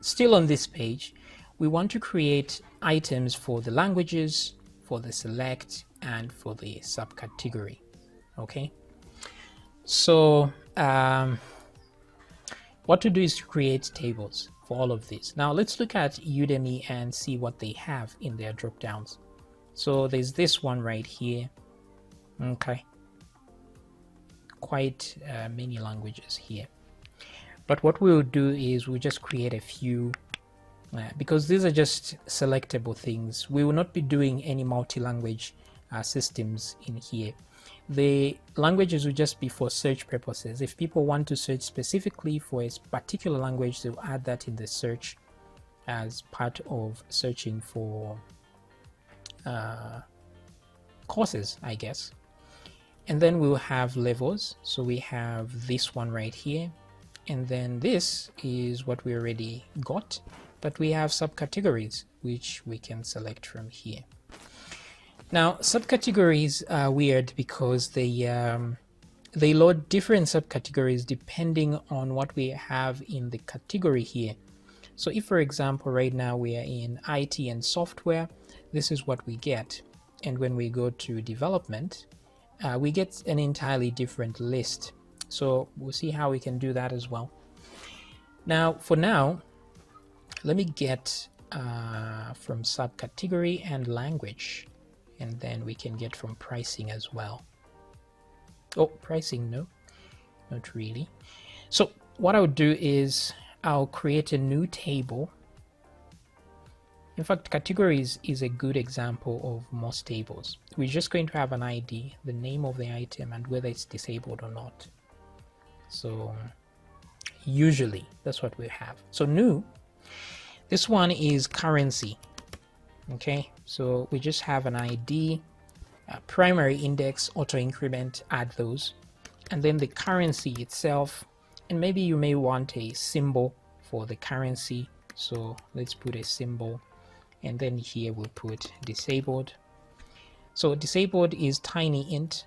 still on this page, we want to create items for the languages, for the select, and for the subcategory. Okay, so what to do is to create tables for all of this. Now let's look at Udemy and see what they have in their drop downs. So there's this one right here. Okay, quite many languages here, but what we'll do is we'll just create a few because these are just selectable things. We will not be doing any multi-language systems in here. The languages will just be for search purposes. If people want to search specifically for a particular language, they'll add that in the search as part of searching for courses, I guess. And then we'll have levels. So we have this one right here, and then this is what we already got, but we have subcategories which we can select from here. Now subcategories are weird because they load different subcategories depending on what we have in the category here. So if, for example, right now we are in IT and software, this is what we get. And when we go to development, we get an entirely different list. So we'll see how we can do that as well. Now, for now, let me get from subcategory and language, and then we can get from pricing as well. Oh, pricing, no, not really. So what I'll do is I'll create a new table. In fact, categories is a good example of most tables. We're just going to have an ID, the name of the item, and whether it's disabled or not. So usually that's what we have. So new, this one is currency. Okay, so we just have an ID, primary index, auto increment, add those, and then the currency itself, and maybe you may want a symbol for the currency. So let's put a symbol, and then here we'll put disabled. So disabled is tiny int,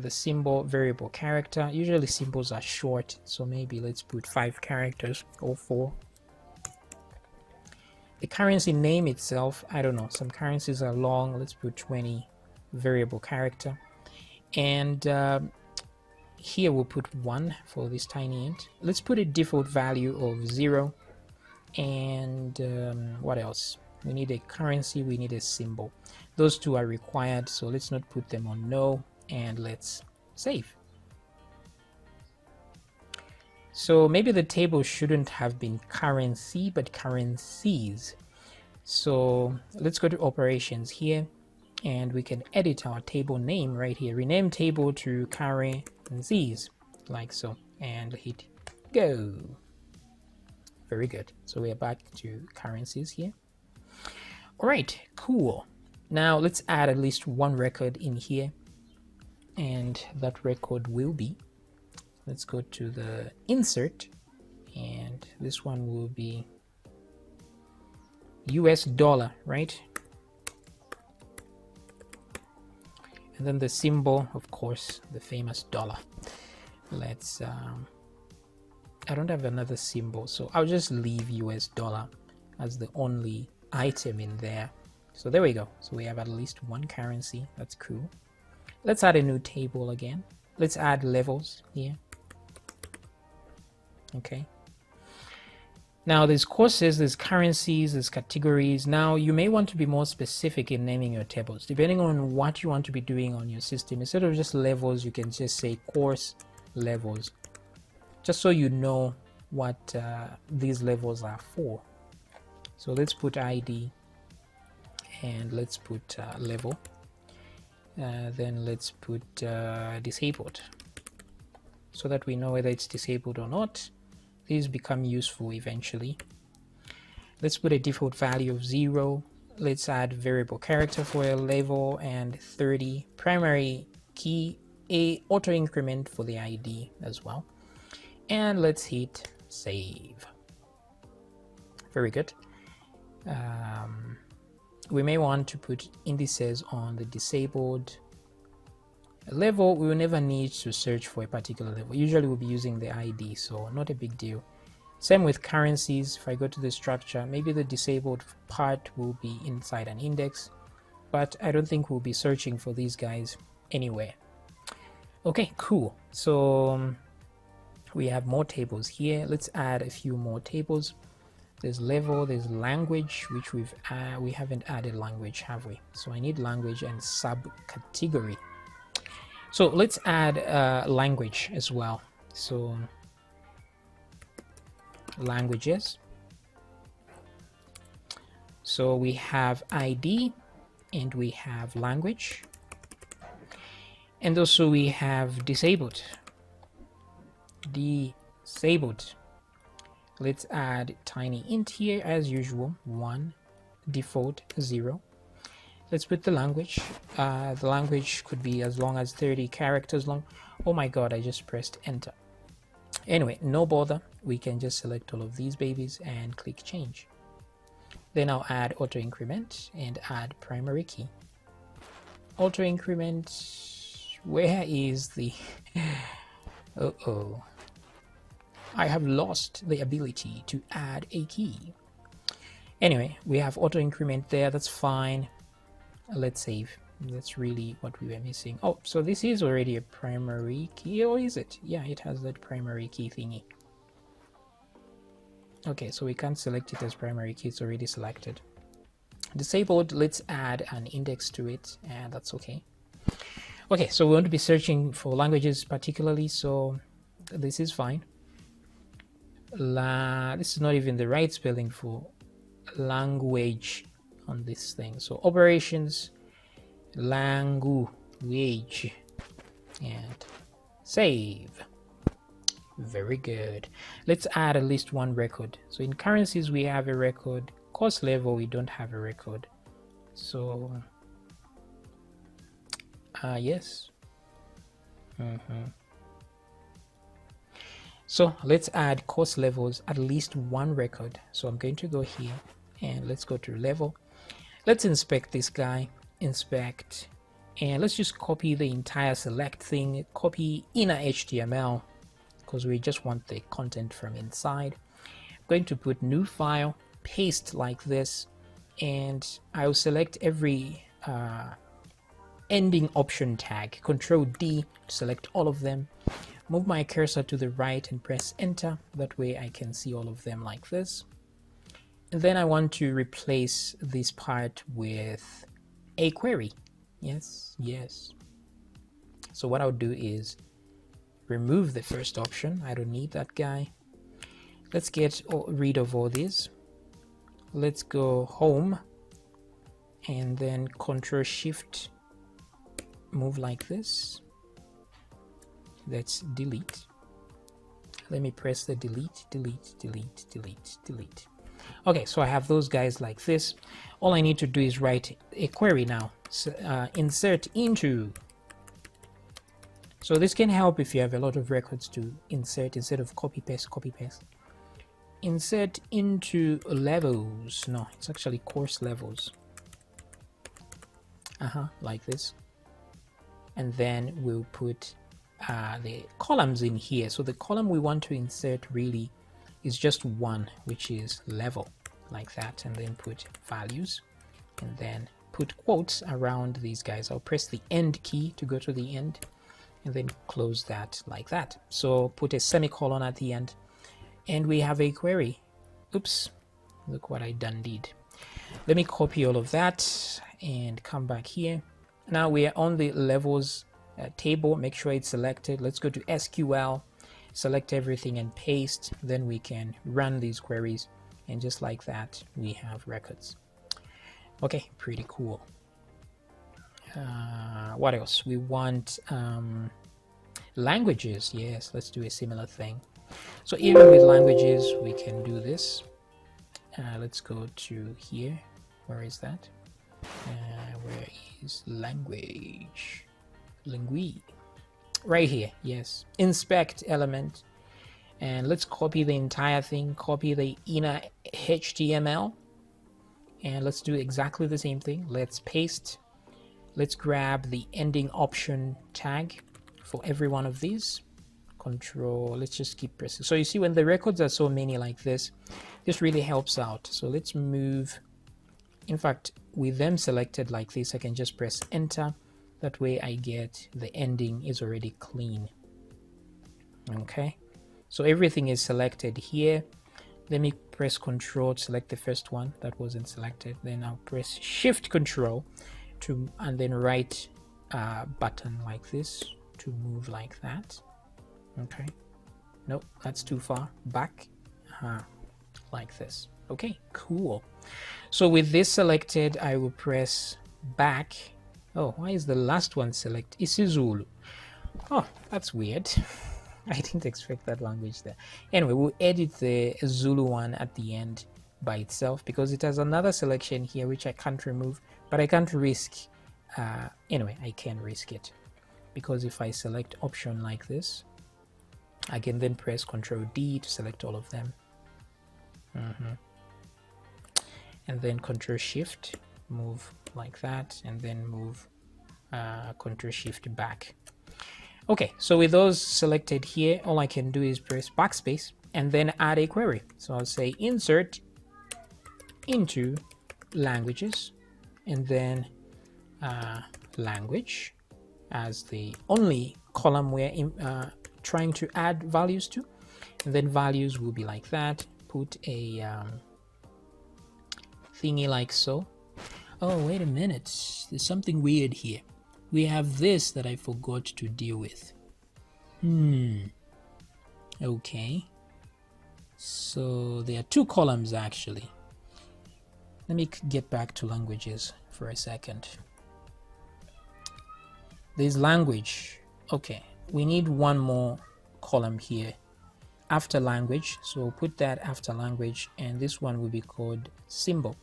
the symbol variable character. Usually symbols are short, so maybe let's put 5 characters or 4. The currency name itself, I don't know, some currencies are long, let's put 20 variable character. And here we'll put 1 for this tiny int. Let's put a default value of 0. And what else? We need a currency, we need a symbol. Those two are required, so let's not put them on no, and let's save. So maybe the table shouldn't have been currency, but currencies. So let's go to operations here, and we can edit our table name right here. Rename table to currencies, like so, and hit go. Very good. So we are back to currencies here. All right, cool. Now let's add at least one record in here, and that record will be, let's go to the insert, and this one will be US dollar, right? And then the symbol, of course, the famous dollar. Let's I don't have another symbol, so I'll just leave US dollar as the only item in there. So there we go. So we have at least one currency. That's cool. Let's add a new table again. Let's add levels here. Okay. Now there's courses, there's currencies, there's categories. Now you may want to be more specific in naming your tables, depending on what you want to be doing on your system. Instead of just levels, you can just say course levels, just so you know what these levels are for. So let's put ID, and let's put level, then let's put disabled, so that we know whether it's disabled or not. These become useful eventually. Let's put a default value of 0. Let's add variable character for a level, and 30 primary key, a auto increment for the ID as well. And let's hit save. Very good. We may want to put indices on the disabled level. We will never need to search for a particular level. Usually we'll be using the ID, so not a big deal. Same with currencies. If I go to the structure, maybe the disabled part will be inside an index, but I don't think we'll be searching for these guys anywhere. Okay, cool. So we have more tables here. Let's add a few more tables. There's level, there's language, which we haven't added language, have we? So I need language and subcategory. So let's add language as well. So languages. So we have ID and we have language. And also we have disabled. Let's add tiny int here as usual, 1, default 0. Let's put the language. The language could be as long as 30 characters long. Oh my god, I just pressed enter. Anyway, no bother. We can just select all of these babies and click change. Then I'll add auto increment and add primary key. Auto increment, where is the... Uh-oh. I have lost the ability to add a key. Anyway, we have auto increment there, that's fine. Let's save. That's really what we were missing. Oh, so this is already a primary key, or is it? Yeah, it has that primary key thingy. Okay, so we can't select it as primary key, it's already selected. Disabled, let's add an index to it, and that's okay. Okay, so we want to be searching for languages particularly, so this is fine. This is not even the right spelling for language on this thing. So operations, language, and save. Very good. Let's add at least one record. So in currencies we have a record. Course level we don't have a record. So yes. So let's add course levels, at least one record. So I'm going to go here and let's go to level. Let's inspect this guy, inspect, and let's just copy the entire select thing, copy inner HTML because we just want the content from inside. I'm going to put new file, paste like this, and I'll select every ending option tag, Control D to select all of them. Move my cursor to the right and press enter. That way I can see all of them like this. And then I want to replace this part with a query. Yes. So what I'll do is remove the first option. I don't need that guy. Let's get rid of all these. Let's go home and then Control Shift, move like this. Let's delete. Let me press the delete. Okay, so I have those guys like this. All I need to do is write a query now. So, insert into. So this can help if you have a lot of records to insert instead of copy paste. Insert into levels. No, it's actually course levels. Like this. And then we'll put the columns in here. So the column we want to insert really is just one, which is level, like that, and then put values and then put quotes around these guys. I'll press the end key to go to the end and then close that like that. So put a semicolon at the end and we have a query. Oops, look what I did. Let me copy all of that and come back here. Now we are on the levels table. Make sure it's selected. Let's go to SQL, select everything and paste. Then we can run these queries, and just like that we have records. Okay, pretty cool. What else? We want languages. Yes, let's do a similar thing. So even with languages we can do this. Let's go to here. Where is that? Where is language? Right here. Yes, inspect element, and let's copy the entire thing, copy the inner HTML, and let's do exactly the same thing. Let's paste. Let's grab the ending option tag for every one of these, Control, let's just keep pressing. So you see, when the records are so many like this really helps out. So let's move. In fact, with them selected like this, I can just press enter. That way I get the ending is already clean. Okay, so everything is selected here. Let me press Control to select the first one that wasn't selected. Then I'll press Shift Control to, and then right button like this to move like that. Okay, nope, that's too far back. Like this. Okay, cool. So with this selected, I will press back. Oh, why is the last one select? isiZulu. Oh, that's weird. I didn't expect that language there. Anyway, we'll edit the Zulu one at the end by itself because it has another selection here which I can't remove, but I can't risk. Anyway, I can risk it because if I select option like this, I can then press Ctrl D to select all of them. And then Ctrl Shift, move like that, and then move Ctrl Shift back. Okay, so with those selected here, all I can do is press backspace and then add a query. So I'll say insert into languages, and then language as the only column we're trying to add values to, and then values will be like that. Put a thingy like so. Oh, wait a minute, there's something weird here. We have this that I forgot to deal with. Okay, so there are two columns actually. Let me get back to languages for a second. There's language. Okay, we need one more column here after language, so we'll put that after language, and this one will be called symbol,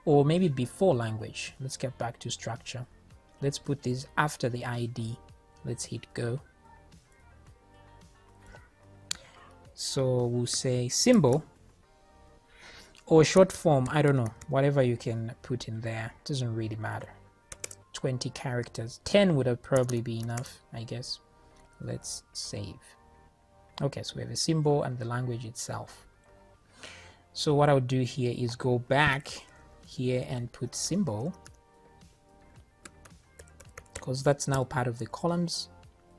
or maybe before language. Let's get back to structure. Let's put this after the ID. Let's hit go. So we'll say symbol, or short form, I don't know, whatever you can put in there, doesn't really matter. 20 characters, 10 would have probably be enough, I guess. Let's save. Okay, so we have a symbol and the language itself. So what I'll do here is go back here and put symbol, because that's now part of the columns,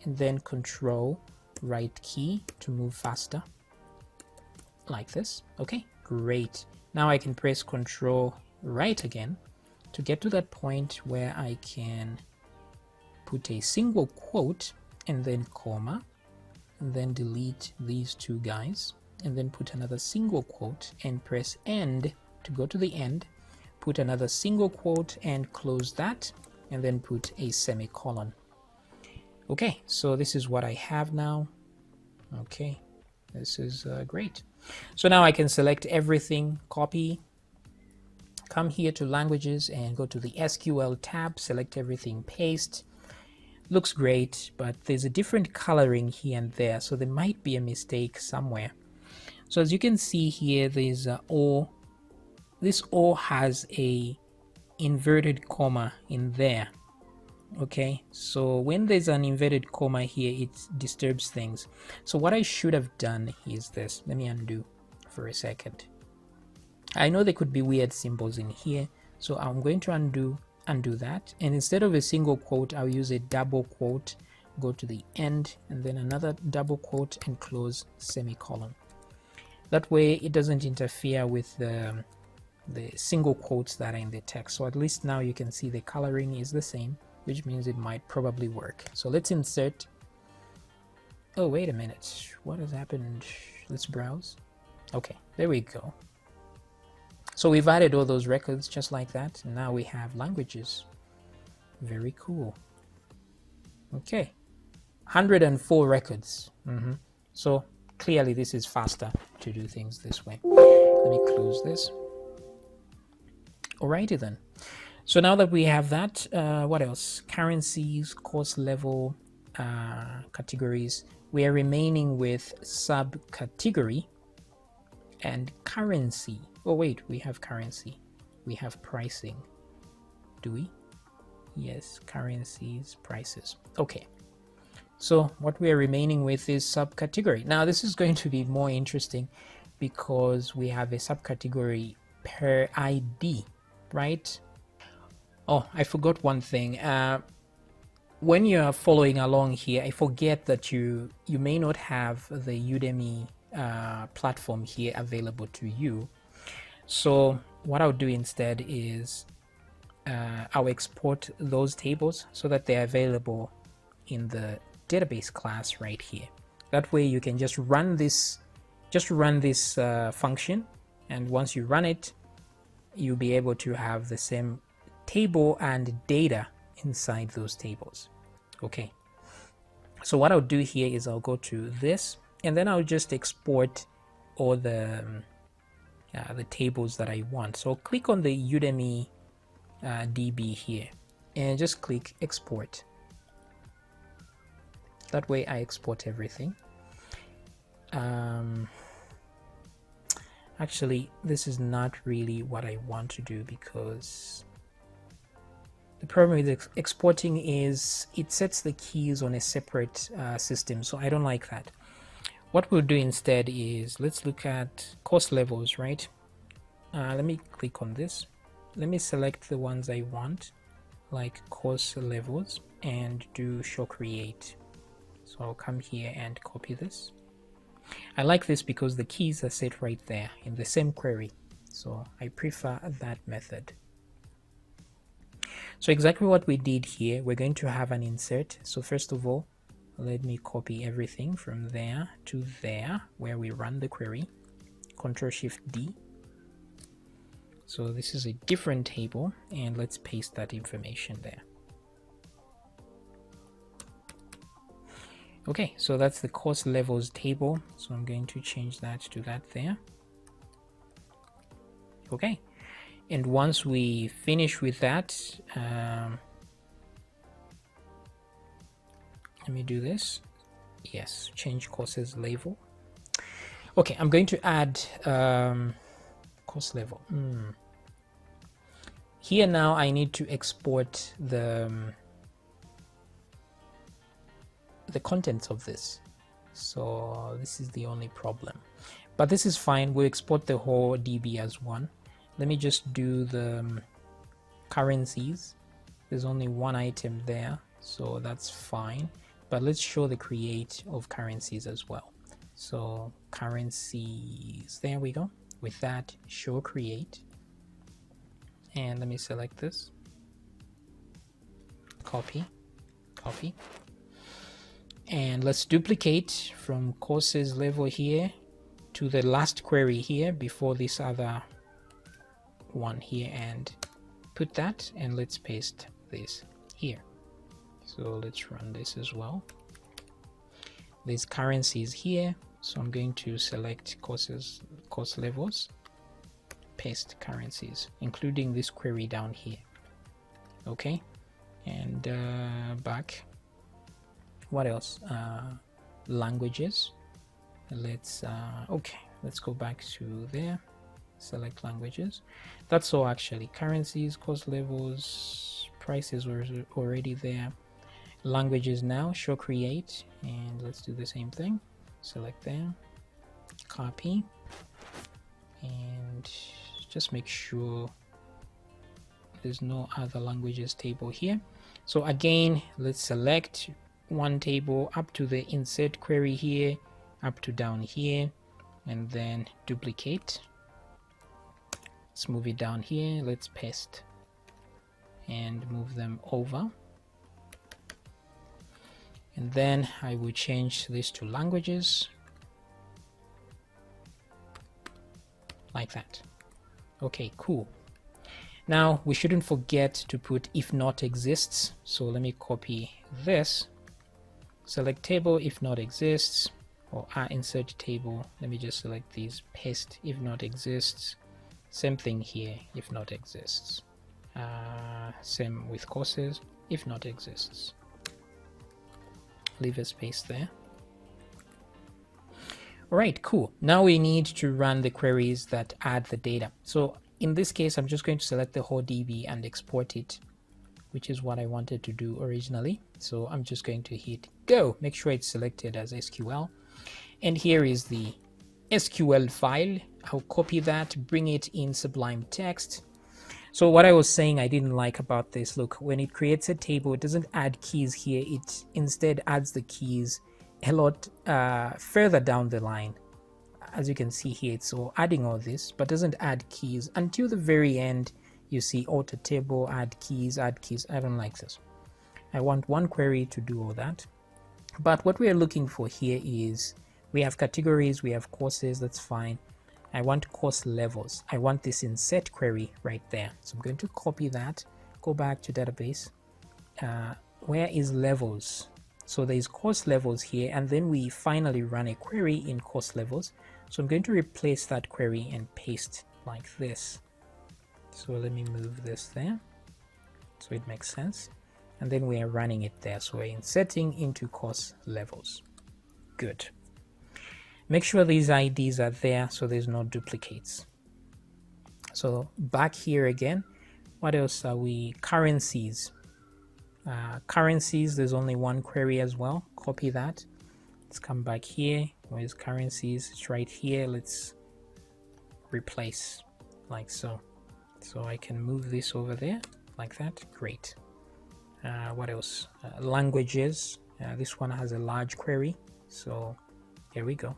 and then Control right key to move faster like this. Okay, great. Now I can press Control right again to get to that point where I can put a single quote and then comma, and then delete these two guys, and then put another single quote and press end to go to the end, put another single quote and close that, and then put a semicolon. Okay, so this is what I have now. Okay, this is great. So now I can select everything, copy, come here to languages and go to the SQL tab, select everything, paste. Looks great, but there's a different coloring here and there, so there might be a mistake somewhere. So as you can see here, there's or. This or has a inverted comma in there. Okay, so when there's an inverted comma here, it disturbs things. So what I should have done is this. Let me undo for a second. I know there could be weird symbols in here, so I'm going to undo that, and instead of a single quote, I'll use a double quote, go to the end, and then another double quote and close semicolon. That way it doesn't interfere with the single quotes that are in the text. So at least now you can see the coloring is the same, which means it might probably work. So let's insert. Oh, wait a minute, what has happened? Let's browse. Okay, there we go. So we've added all those records just like that, and now we have languages. Very cool. Okay, 104 records. So clearly this is faster to do things this way. Let me close this. Alrighty then. So now that we have that, what else? Currencies, course level, categories. We are remaining with subcategory and currency. Oh wait, we have currency. We have pricing. Do we? Yes, currencies, prices. Okay. So what we are remaining with is subcategory. Now this is going to be more interesting because we have a subcategory per ID, right? Oh, I forgot one thing. When you're following along here, I forget that you may not have the Udemy platform here available to you. So what I'll do instead is I'll export those tables so that they're available in the database class right here. That way you can just run this function, and once you run it, you'll be able to have the same table and data inside those tables. Okay, so what I'll do here is I'll go to this, and then I'll just export all the tables that I want. So click on the Udemy DB here and just click export. That way I export everything. Actually, this is not really what I want to do, because the problem with exporting is it sets the keys on a separate system, so I don't like that. What we'll do instead is, let's look at course levels, right? Let me click on this. Let me select the ones I want, like course levels, and do show create. So I'll come here and copy this. I like this because the keys are set right there in the same query, so I prefer that method. So exactly what we did here, we're going to have an insert. So first of all, let me copy everything from there to there where we run the query. Ctrl+Shift+D. So this is a different table, and let's paste that information there. Okay, so that's the course levels table. So I'm going to change that to that there. Okay, and once we finish with that, let me do this. Yes, change courses level. Okay, I'm going to add course level. Here now I need to export the contents of this, so this is the only problem, but this is fine. We'll export the whole DB as one. Let me just do the currencies. There's only one item there, so that's fine, but let's show the create of currencies as well. So currencies, there we go. With that, show create, and let me select this, copy, and let's duplicate from courses level here to the last query here before this other one here, and put that, and let's paste this here. So let's run this as well. There's currencies here, so I'm going to select course levels, paste currencies, including this query down here. Okay, and back. What else? Languages. Let's let's go back to there, select languages. That's all actually. Currencies, course levels, prices were already there. Languages now, show create, and let's do the same thing. Select there, copy, and just make sure there's no other languages table here. So again, let's select one table up to the insert query here, up to down here, and then duplicate. Let's move it down here, let's paste and move them over, and then I will change this to languages like that. Okay, cool. Now we shouldn't forget to put if not exists, so let me copy this, select table if not exists, or insert table. Let me just select these, paste if not exists. Same thing here, if not exists. Same with courses, if not exists. Leave a space there. All right, cool. Now we need to run the queries that add the data. So in this case, I'm just going to select the whole DB and export it which is what I wanted to do originally. So I'm just going to hit go. Make sure it's selected as SQL. And here is the SQL file. I'll copy that, bring it in Sublime Text. So what I was saying I didn't like about this, look, when it creates a table, it doesn't add keys here. It instead adds the keys a lot further down the line. As you can see here, it's all adding all this, but doesn't add keys until the very end. You see auto table, add keys, add keys. I don't like this. I want one query to do all that. But what we are looking for here is we have categories, we have courses, that's fine. I want course levels. I want this insert query right there. So I'm going to copy that, go back to database. Where is levels? So there's course levels here, and then we finally run a query in course levels. So I'm going to replace that query and paste like this. So let me move this there so it makes sense. And then we are running it there. So we're inserting into course levels. Good. Make sure these IDs are there so there's no duplicates. So back here again, what else are we? Currencies. Currencies, there's only one query as well. Copy that. Let's come back here. Where's currencies? It's right here. Let's replace like so. So I can move this over there like that. Great. What else? Languages. This one has a large query. So here we go.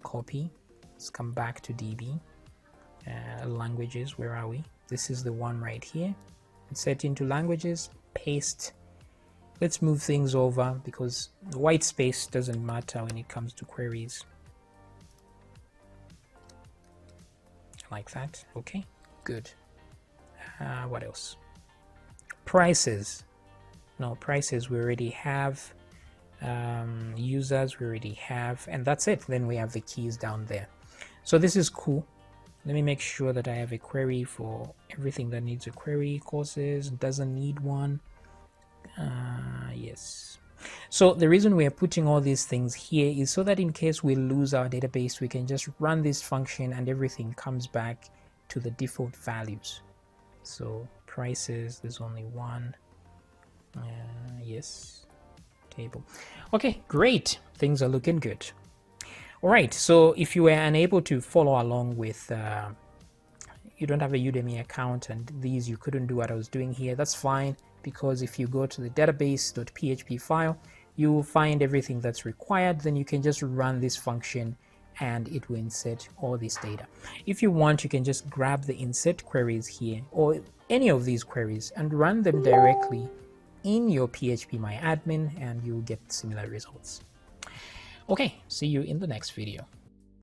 Copy. Let's come back to DB. Languages, where are we? This is the one right here. Insert into languages, paste. Let's move things over because the white space doesn't matter when it comes to queries. Like that. Okay, good. What else? Prices. No, prices we already have. Users we already have, and that's it. Then we have the keys down there. So this is cool. Let me make sure that I have a query for everything that needs a query. Courses doesn't need one. Yes. So the reason we are putting all these things here is so that in case we lose our database, we can just run this function and everything comes back to the default values. So prices, there's only one. Yes. Table. Okay, great. Things are looking good. All right, so if you were unable to follow along with, you don't have a Udemy account and these you couldn't do what I was doing here, that's fine, because if you go to the database.php file, you will find everything that's required. Then you can just run this function and it will insert all this data. If you want, you can just grab the insert queries here or any of these queries and run them directly in your PHP My Admin and you'll get similar results. Okay, see you in the next video.